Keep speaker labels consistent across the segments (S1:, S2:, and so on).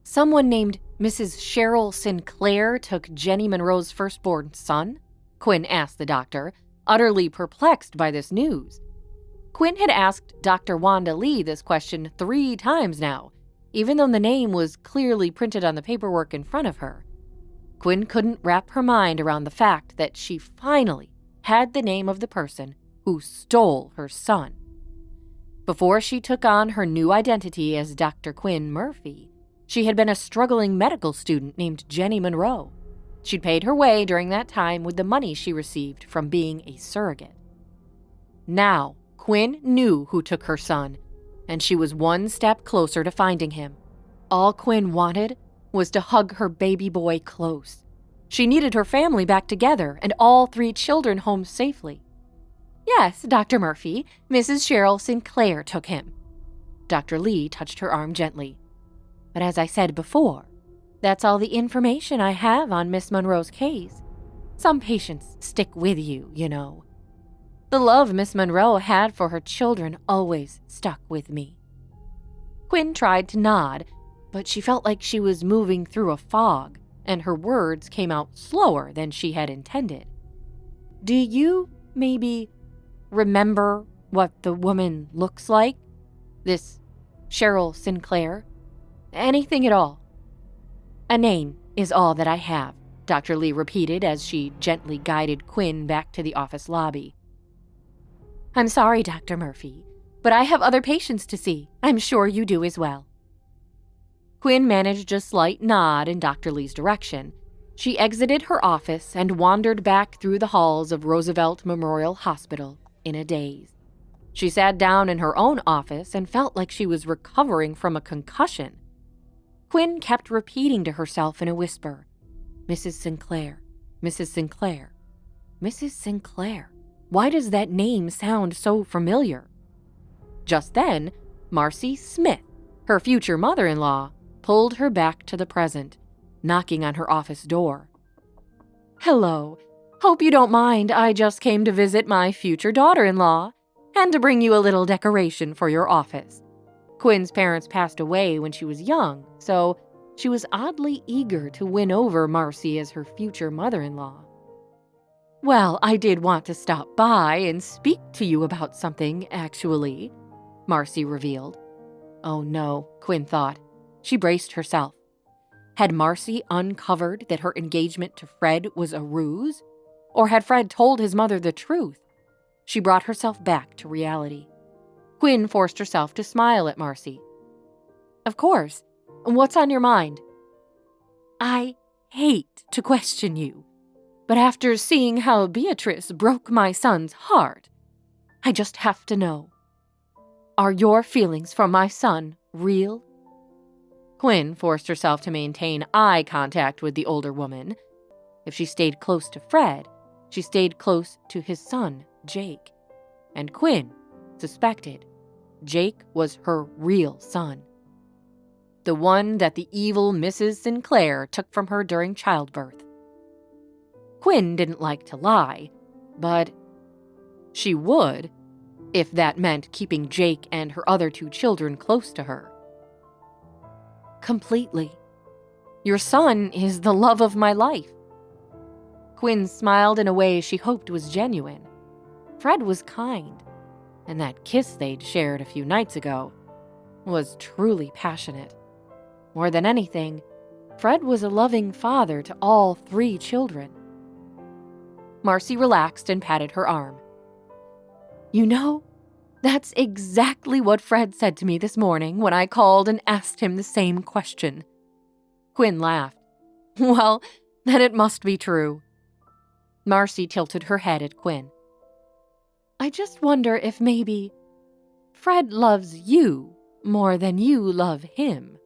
S1: Someone named Mrs. Cheryl Sinclair took Jenny Monroe's firstborn son? Quinn asked the doctor, utterly perplexed by this news. Quinn had asked Dr. Wanda Lee this question 3 times now, even though the name was clearly printed on the paperwork in front of her. Quinn couldn't wrap her mind around the fact that she finally had the name of the person who stole her son. Before she took on her new identity as Dr. Quinn Murphy, she had been a struggling medical student named Jenny Monroe. She'd paid her way during that time with the money she received from being a surrogate. Now, Quinn knew who took her son, and she was one step closer to finding him. All Quinn wanted was to hug her baby boy close. She needed her family back together and all 3 children home safely. Yes, Dr. Murphy, Mrs. Cheryl Sinclair took him. Dr. Lee touched her arm gently. But as I said before, that's all the information I have on Miss Monroe's case. Some patients stick with you, you know. The love Miss Monroe had for her children always stuck with me. Quinn tried to nod, but she felt like she was moving through a fog, and her words came out slower than she had intended. Do you, maybe, remember what the woman looks like? This Cheryl Sinclair? Anything at all? A name is all that I have, Dr. Lee repeated as she gently guided Quinn back to the office lobby. I'm sorry, Dr. Murphy, but I have other patients to see. I'm sure you do as well. Quinn managed a slight nod in Dr. Lee's direction. She exited her office and wandered back through the halls of Roosevelt Memorial Hospital in a daze. She sat down in her own office and felt like she was recovering from a concussion. Quinn kept repeating to herself in a whisper, Mrs. Sinclair, Mrs. Sinclair, Mrs. Sinclair. Why does that name sound so familiar? Just then, Marcy Smith, her future mother-in-law, pulled her back to the present, knocking on her office door. Hello. Hope you don't mind. I just came to visit my future daughter-in-law and to bring you a little decoration for your office. Quinn's parents passed away when she was young, so she was oddly eager to win over Marcy as her future mother-in-law. Well, I did want to stop by and speak to you about something, actually, Marcy revealed. Oh no, Quinn thought. She braced herself. Had Marcy uncovered that her engagement to Fred was a ruse? Or had Fred told his mother the truth? She brought herself back to reality. Quinn forced herself to smile at Marcy. Of course. What's on your mind? I hate to question you, but after seeing how Beatrice broke my son's heart, I just have to know. Are your feelings for my son real? Quinn forced herself to maintain eye contact with the older woman. If she stayed close to Fred, she stayed close to his son, Jake. And Quinn suspected Jake was her real son. The one that the evil Mrs. Sinclair took from her during childbirth. Quinn didn't like to lie, but she would if that meant keeping Jake and her other 2 children close to her. Completely. Your son is the love of my life. Quinn smiled in a way she hoped was genuine. Fred was kind, and that kiss they'd shared a few nights ago was truly passionate. More than anything, Fred was a loving father to all 3 children. Marcy relaxed and patted her arm. You know, that's exactly what Fred said to me this morning when I called and asked him the same question. Quinn laughed. Well, then it must be true. Marcy tilted her head at Quinn. I just wonder if maybe Fred loves you more than you love him.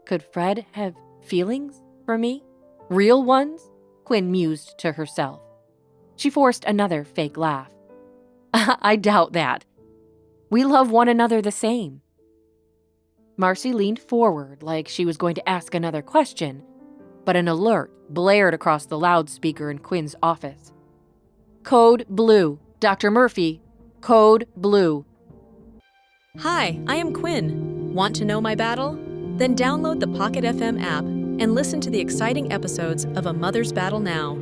S1: Could Fred have feelings for me? Real ones? Quinn mused to herself. She forced another fake laugh. I doubt that. We love one another the same. Marcy leaned forward like she was going to ask another question, but an alert blared across the loudspeaker in Quinn's office. Code Blue. Dr. Murphy, Code Blue.
S2: Hi, I am Quinn. Want to know my battle? Then download the Pocket FM app and listen to the exciting episodes of A Mother's Battle Now.